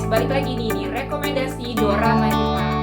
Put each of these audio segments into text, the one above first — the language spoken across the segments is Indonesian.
balik lagi nih di rekomendasi dorama Jepang.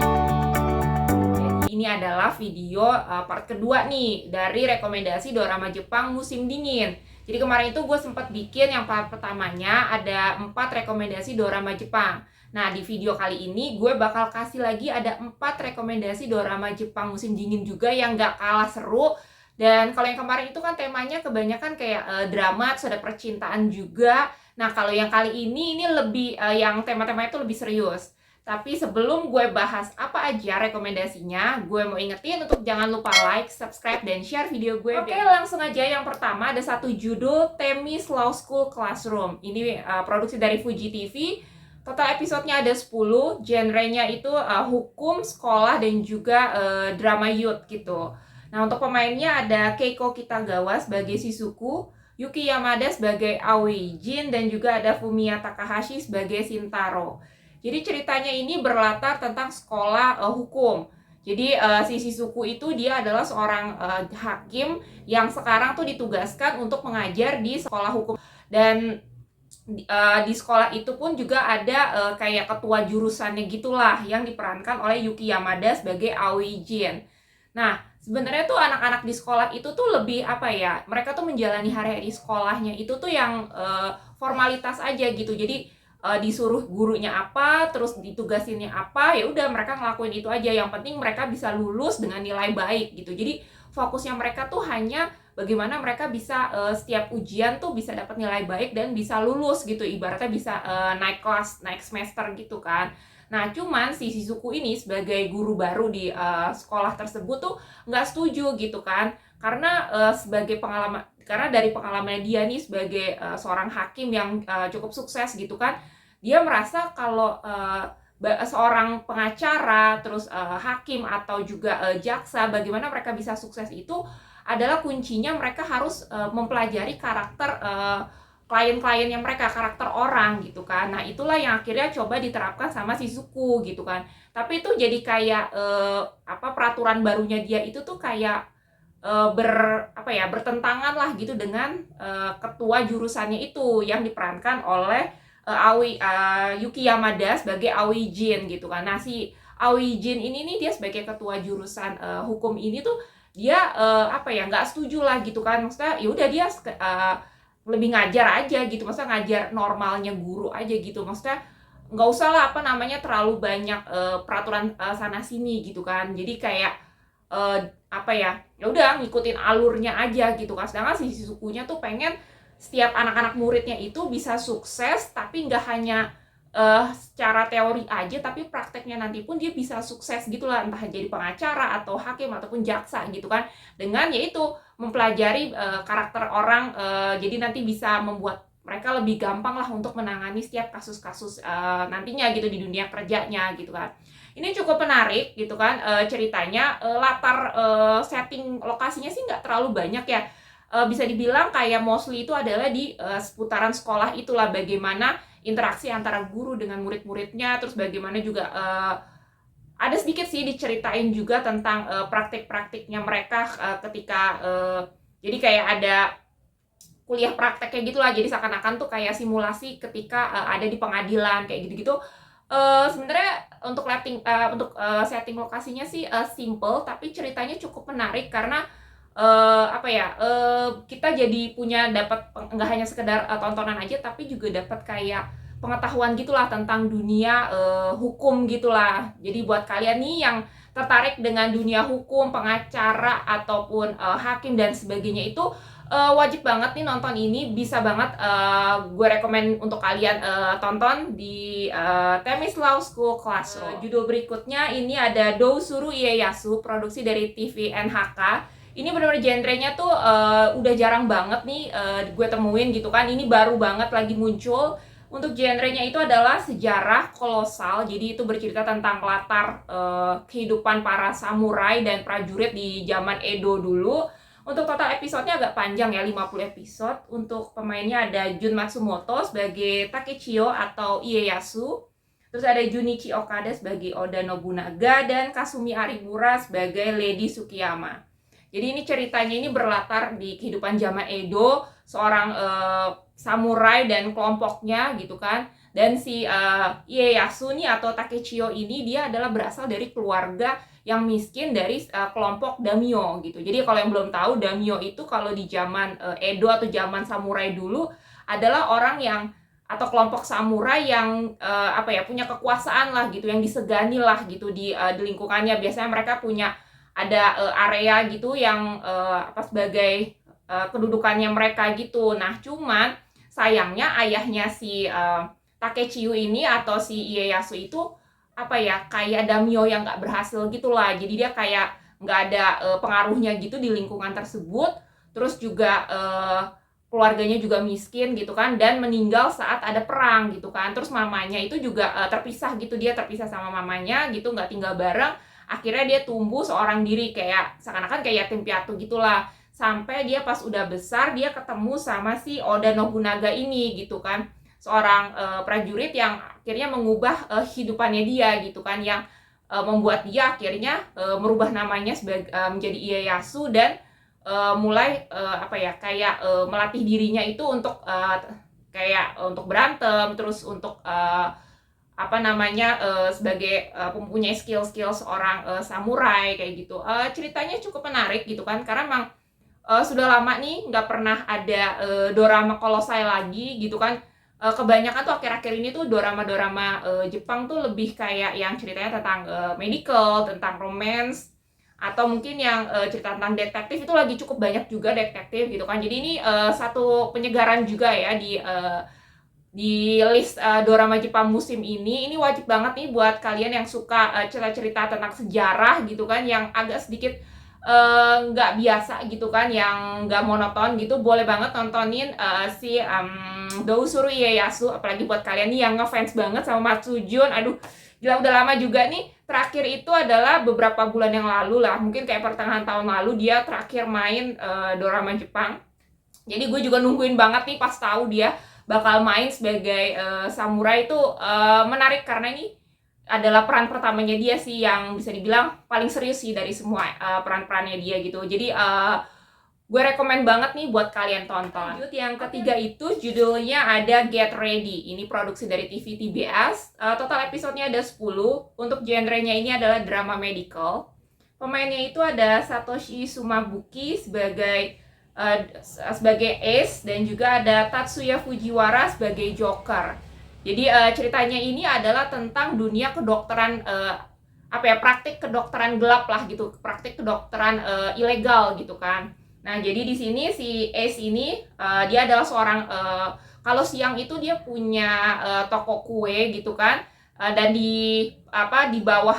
Jadi ini adalah video part kedua nih dari rekomendasi dorama Jepang musim dingin. Jadi kemarin itu gue sempat bikin yang part pertamanya ada 4 rekomendasi dorama Jepang. Nah di video kali ini gue bakal kasih lagi ada 4 rekomendasi dorama Jepang musim dingin juga yang gak kalah seru. Dan kalau yang kemarin itu kan temanya kebanyakan kayak drama, terus ada percintaan juga. Nah, kalau yang kali ini lebih yang tema-temanya itu lebih serius. Tapi sebelum gue bahas apa aja rekomendasinya, gue mau ingetin untuk jangan lupa like, subscribe, dan share video gue. Oke, langsung aja. Yang pertama ada satu judul Themis Law School Classroom. Ini produksi dari Fuji TV. Total episodenya ada 10. Genrenya itu hukum, sekolah, dan juga drama youth gitu. Nah, untuk pemainnya ada Keiko Kitagawa sebagai Shizuku, Yuki Yamada sebagai Aoi Jin, dan juga ada Fumiya Takahashi sebagai Shintaro. Jadi ceritanya ini berlatar tentang sekolah hukum. Jadi si Shizuku itu dia adalah seorang hakim yang sekarang tuh ditugaskan untuk mengajar di sekolah hukum. Dan di sekolah itu pun juga ada kayak ketua jurusannya gitulah yang diperankan oleh Yuki Yamada sebagai Aoi Jin. Nah, sebenarnya tuh anak-anak di sekolah itu tuh lebih apa ya, mereka tuh menjalani hari-hari sekolahnya itu tuh yang formalitas aja gitu. Jadi disuruh gurunya apa, terus ditugasinnya apa, ya udah mereka ngelakuin itu aja. Yang penting mereka bisa lulus dengan nilai baik gitu. Jadi fokusnya mereka tuh hanya bagaimana mereka bisa setiap ujian tuh bisa dapat nilai baik dan bisa lulus gitu. Ibaratnya bisa naik kelas, naik semester gitu kan. Nah, cuman si Shizuku ini sebagai guru baru di sekolah tersebut tuh nggak setuju gitu kan. Karena karena dari pengalaman dia nih sebagai seorang hakim yang cukup sukses gitu kan. Dia merasa kalau seorang pengacara, terus hakim atau juga jaksa, bagaimana mereka bisa sukses itu adalah kuncinya mereka harus mempelajari karakter klien-kliennya mereka, karakter orang gitu kan. Nah, itulah yang akhirnya coba diterapkan sama Shizuku gitu kan. Tapi itu jadi kayak peraturan barunya dia itu tuh kayak bertentangan lah gitu dengan ketua jurusannya itu yang diperankan oleh Yuki Yamada sebagai Aoi Jin gitu kan. Nah, si Aoi Jin ini nih dia sebagai ketua jurusan hukum ini tuh dia nggak setuju lah gitu kan. Maksudnya ya udah dia lebih ngajar aja gitu, maksudnya ngajar normalnya guru aja gitu, maksudnya nggak usah lah terlalu banyak peraturan sana sini gitu kan. Jadi kayak ya udah ngikutin alurnya aja gitu kan. Sedangkan si Shizukunya tuh pengen setiap anak-anak muridnya itu bisa sukses, tapi nggak hanya secara teori aja, tapi prakteknya nanti pun dia bisa sukses gitulah, entah jadi pengacara atau hakim ataupun jaksa gitu kan, dengan yaitu mempelajari karakter orang, jadi nanti bisa membuat mereka lebih gampang lah untuk menangani setiap kasus-kasus nantinya gitu di dunia kerjanya gitu kan. Ini cukup menarik gitu kan ceritanya, latar setting lokasinya sih nggak terlalu banyak ya, bisa dibilang kayak mostly itu adalah di seputaran sekolah itulah, bagaimana interaksi antara guru dengan murid-muridnya, terus bagaimana juga ada sedikit sih diceritain juga tentang praktik-praktiknya mereka ketika jadi kayak ada kuliah prakteknya gitulah, jadi seakan-akan tuh kayak simulasi ketika ada di pengadilan kayak gitu-gitu. Sebenarnya untuk setting lokasinya sih simple, tapi ceritanya cukup menarik karena kita jadi dapat nggak hanya sekedar tontonan aja, tapi juga dapat kayak pengetahuan gitulah tentang dunia hukum gitulah. Jadi buat kalian nih yang tertarik dengan dunia hukum, pengacara ataupun hakim dan sebagainya itu wajib banget nih nonton ini, bisa banget gue rekomen untuk kalian tonton di Themis Law School Classroom. Judul berikutnya ini ada Dousuru Ieyasu, produksi dari TV NHK. Ini benar-benar genrenya tuh udah jarang banget nih gue temuin gitu kan. Ini baru banget lagi muncul. Untuk genrenya itu adalah sejarah kolosal. Jadi itu bercerita tentang latar kehidupan para samurai dan prajurit di zaman Edo dulu. Untuk total episodenya agak panjang ya, 50 episode. Untuk pemainnya ada Jun Matsumoto sebagai Takechiyo atau Ieyasu. Terus ada Junichi Okada sebagai Oda Nobunaga dan Kasumi Arimura sebagai Lady Tsukiyama. Jadi ini ceritanya ini berlatar di kehidupan zaman Edo, seorang samurai dan kelompoknya gitu kan. Dan si Ieyasu nih atau Takechiyo ini dia adalah berasal dari keluarga yang miskin dari kelompok daimyo gitu. Jadi kalau yang belum tahu, daimyo itu kalau di zaman Edo atau zaman samurai dulu adalah orang yang atau kelompok samurai yang punya kekuasaan lah gitu, yang disegani lah gitu di lingkungannya. Biasanya mereka punya ada area gitu yang sebagai kedudukannya mereka gitu. Nah, cuman sayangnya ayahnya si Takechiyo ini atau si Ieyasu itu kayak daimyo yang nggak berhasil gitulah. Jadi dia kayak nggak ada pengaruhnya gitu di lingkungan tersebut. Terus juga keluarganya juga miskin gitu kan, dan meninggal saat ada perang gitu kan. Terus mamanya itu juga terpisah gitu, dia terpisah sama mamanya gitu, nggak tinggal bareng. Akhirnya dia tumbuh seorang diri, kayak seakan-akan kayak yatim piatu gitulah. Sampai dia pas udah besar dia ketemu sama si Oda Nobunaga ini gitu kan, seorang prajurit yang akhirnya mengubah hidupannya dia gitu kan, yang membuat dia akhirnya merubah namanya menjadi Ieyasu dan mulai melatih dirinya itu untuk untuk berantem, terus untuk sebagai mempunyai skill-skill seorang samurai kayak gitu. Ceritanya cukup menarik gitu kan, karena memang sudah lama nih nggak pernah ada dorama kolosai lagi gitu kan. Kebanyakan tuh akhir-akhir ini tuh dorama-dorama Jepang tuh lebih kayak yang ceritanya tentang medical, tentang romance, atau mungkin yang cerita tentang detektif. Itu lagi cukup banyak juga detektif gitu kan. Jadi ini satu penyegaran juga ya di list dorama Jepang musim ini. Ini wajib banget nih buat kalian yang suka cerita-cerita tentang sejarah gitu kan, yang agak sedikit nggak biasa gitu kan, yang nggak monoton gitu. Boleh banget nontonin si Dousuru Ieyasu, apalagi buat kalian nih yang ngefans banget sama Matsujun. Aduh, gila, udah lama juga nih. Terakhir itu adalah beberapa bulan yang lalu lah, mungkin kayak pertengahan tahun lalu dia terakhir main dorama Jepang. Jadi gue juga nungguin banget nih pas tahu dia bakal main sebagai samurai. Itu menarik karena ini adalah peran pertamanya dia sih, yang bisa dibilang paling serius sih dari semua peran-perannya dia gitu. Jadi gue rekomen banget nih buat kalian tonton. Lanjut yang ketiga itu judulnya ada Get Ready. Ini produksi dari TV TBS. Total episodenya ada 10. Untuk genrenya ini adalah drama medical. Pemainnya itu ada Satoshi Sumabuki sebagai Ace, dan juga ada Tatsuya Fujiwara sebagai Joker. Jadi ceritanya ini adalah tentang dunia kedokteran, praktik kedokteran gelap lah gitu, praktik kedokteran ilegal gitu kan. Nah, jadi di sini si Ace ini dia adalah seorang kalau siang itu dia punya toko kue gitu kan. Dan di bawah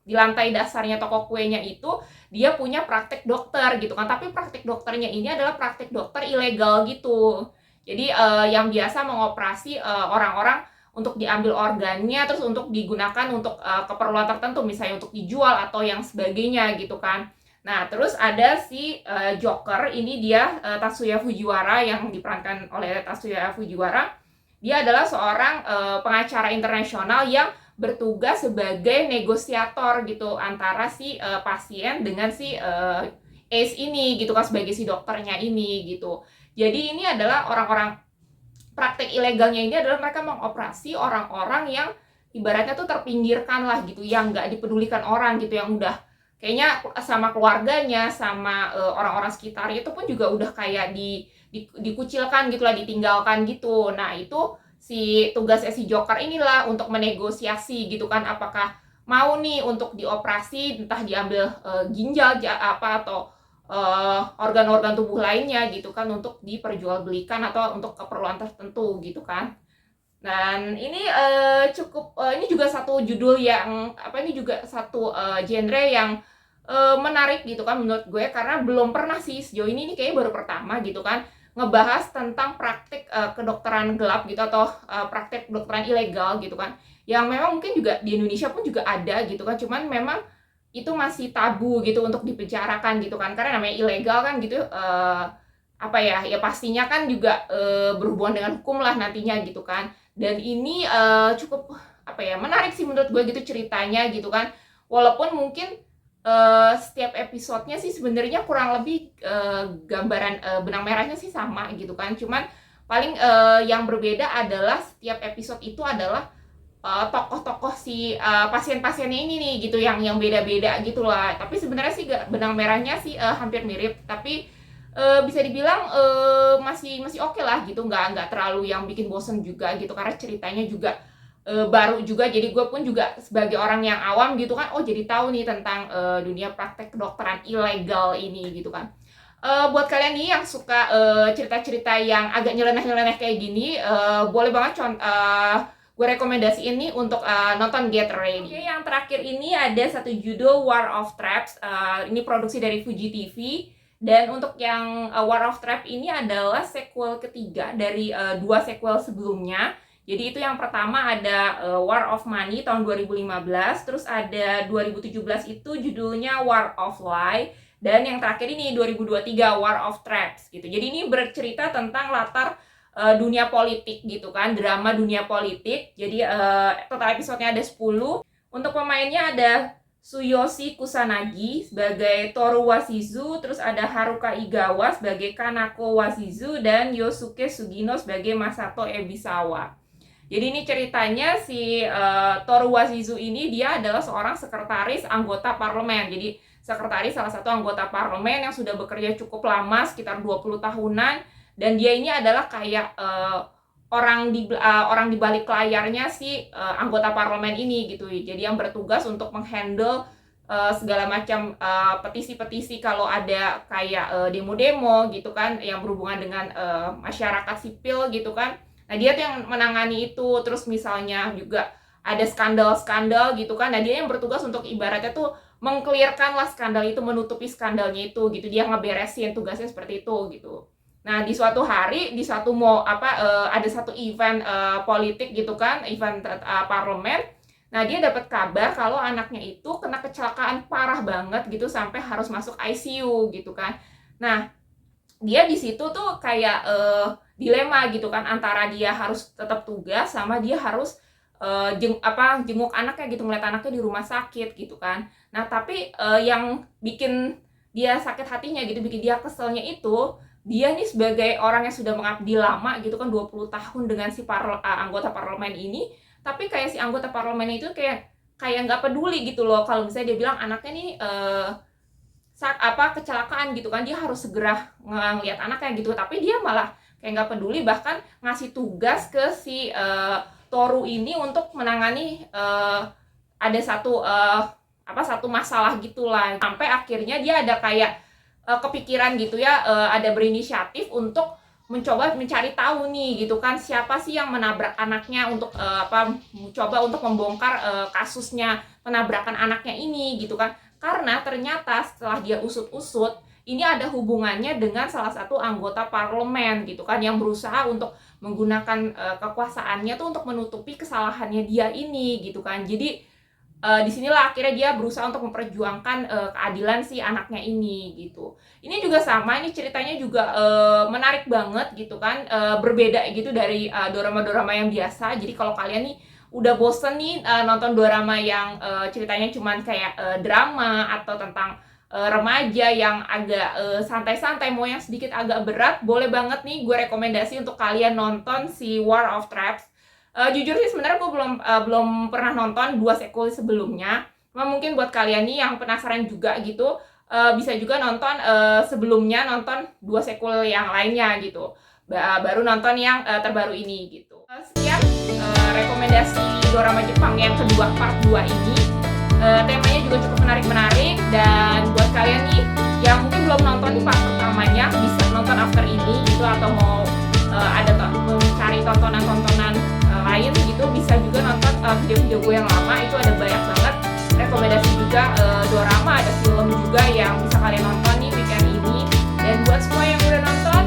di lantai dasarnya toko kuenya itu dia punya praktik dokter gitu kan. Tapi praktik dokternya ini adalah praktik dokter ilegal gitu. Jadi yang biasa mengoperasi orang-orang untuk diambil organnya, terus untuk digunakan untuk keperluan tertentu, misalnya untuk dijual atau yang sebagainya gitu kan. Nah, terus ada si Joker, ini dia Tatsuya Fujiwara, yang diperankan oleh Tatsuya Fujiwara. Dia adalah seorang pengacara internasional yang bertugas sebagai negosiator gitu antara si pasien dengan si Ace ini gitu kan, sebagai si dokternya ini gitu. Jadi ini adalah orang-orang, praktek ilegalnya ini adalah mereka mengoperasi orang-orang yang ibaratnya tuh terpinggirkan lah gitu, yang nggak dipedulikan orang gitu, yang udah kayaknya sama keluarganya, sama orang-orang sekitarnya itu pun juga udah kayak dikucilkan gitu lah, ditinggalkan gitu. Nah, itu si tugasnya si Joker inilah untuk menegosiasi gitu kan, apakah mau nih untuk dioperasi, entah diambil ginjal atau organ-organ tubuh lainnya gitu kan, untuk diperjualbelikan atau untuk keperluan tertentu gitu kan. Dan ini ini juga satu judul yang ini juga satu genre yang menarik gitu kan menurut gue, karena belum pernah sih sejauh ini kayaknya baru pertama gitu kan ngebahas tentang praktik kedokteran gelap gitu, atau praktik kedokteran ilegal gitu kan, yang memang mungkin juga di Indonesia pun juga ada gitu kan, cuman memang itu masih tabu gitu untuk dibicarakan gitu kan, karena namanya ilegal kan gitu. Ya pastinya kan juga berhubungan dengan hukum lah nantinya gitu kan. Dan ini cukup menarik sih menurut gue gitu ceritanya gitu kan, walaupun mungkin setiap episodenya sih sebenarnya kurang lebih gambaran benang merahnya sih sama gitu kan. Cuman paling yang berbeda adalah setiap episode itu adalah tokoh-tokoh si pasien-pasiennya ini nih gitu yang beda-beda gitu lah. Tapi sebenarnya sih benang merahnya sih hampir mirip, tapi bisa dibilang masih masih oke lah gitu, nggak terlalu yang bikin bosen juga gitu, karena ceritanya juga baru juga. Jadi gue pun juga sebagai orang yang awam gitu kan, oh jadi tahu nih tentang dunia praktek kedokteran ilegal ini gitu kan. Buat kalian nih yang suka cerita-cerita yang agak nyeleneh-nyeleneh kayak gini, boleh banget gue rekomendasi ini untuk nonton Get Ready. Oke, yang terakhir ini ada satu judul War of Traps. Ini produksi dari Fuji TV. Dan untuk yang War of Trap ini adalah sequel ketiga dari dua sequel sebelumnya. Jadi itu yang pertama ada War of Money tahun 2015, terus ada 2017 itu judulnya War of Lie, dan yang terakhir ini 2023 War of Traps gitu. Jadi ini bercerita tentang latar dunia politik gitu kan, drama dunia politik. Jadi total episodenya ada 10. Untuk pemainnya ada Tsuyoshi Kusanagi sebagai Toru Washizu, terus ada Haruka Igawa sebagai Kanako Washizu, dan Yosuke Sugino sebagai Masato Ebisawa. Jadi ini ceritanya si Toru Washizu ini dia adalah seorang sekretaris anggota parlemen. Jadi sekretaris salah satu anggota parlemen yang sudah bekerja cukup lama, sekitar 20 tahunan, dan dia ini adalah kayak orang di balik layarnya si anggota parlemen ini gitu. Jadi yang bertugas untuk menghandle segala macam petisi-petisi kalau ada kayak demo-demo gitu kan, yang berhubungan dengan masyarakat sipil gitu kan. Nah dia tuh yang menangani itu. Terus misalnya juga ada skandal-skandal gitu kan, nah dia yang bertugas untuk ibaratnya tuh mengclearkan lah skandal itu, menutupi skandalnya itu gitu. Dia ngeberesin, tugasnya seperti itu gitu. Nah di suatu hari, di suatu ada satu event politik gitu kan, event parlemen. Nah dia dapat kabar kalau anaknya itu kena kecelakaan parah banget gitu, sampai harus masuk ICU gitu kan. Nah dia di situ tuh kayak dilema gitu kan, antara dia harus tetap tugas sama dia harus jenguk anaknya gitu, ngeliat anaknya di rumah sakit gitu kan. Nah tapi yang bikin dia sakit hatinya gitu, bikin dia keselnya itu, dia nih sebagai orang yang sudah mengabdi lama gitu kan, 20 tahun dengan si anggota parlemen ini, tapi kayak si anggota parlemen itu kayak nggak peduli gitu loh kalau misalnya dia bilang anaknya nih kecelakaan gitu kan, dia harus segera ngeliat anaknya gitu, tapi dia malah kayak nggak peduli, bahkan ngasih tugas ke si Toru ini untuk menangani ada satu masalah gitulah, sampai akhirnya dia ada kayak kepikiran gitu ya, ada berinisiatif untuk mencoba mencari tahu nih gitu kan, siapa sih yang menabrak anaknya, untuk coba untuk membongkar kasusnya penabrakan anaknya ini gitu kan. Karena ternyata setelah dia usut-usut, ini ada hubungannya dengan salah satu anggota parlemen gitu kan, yang berusaha untuk menggunakan kekuasaannya tuh untuk menutupi kesalahannya dia ini gitu kan. Jadi disinilah akhirnya dia berusaha untuk memperjuangkan keadilan si anaknya ini gitu. Ini juga sama, ini ceritanya juga menarik banget gitu kan, berbeda gitu dari dorama-dorama yang biasa. Jadi kalau kalian nih udah bosen nih nonton dorama yang ceritanya cuman kayak drama atau tentang remaja yang agak santai-santai, mau yang sedikit agak berat, boleh banget nih gue rekomendasi untuk kalian nonton si War of Traps. Jujur sih sebenarnya gue belum pernah nonton dua sequel sebelumnya. Cuma mungkin buat kalian nih yang penasaran juga gitu, bisa juga nonton sebelumnya, nonton dua sequel yang lainnya gitu. Baru nonton yang terbaru ini gitu. Sekian rekomendasi dorama Jepang yang kedua, part 2 ini. Temanya juga cukup menarik-menarik, dan buat kalian nih yang mungkin belum nonton di part pertamanya, bisa nonton after ini gitu, atau mau mencari tontonan-tontonan lain gitu, bisa juga nonton video-video gue yang lama. Itu ada banyak banget rekomendasi juga dorama, ada film juga yang bisa kalian nonton nih weekend ini. Dan buat semua yang udah nonton,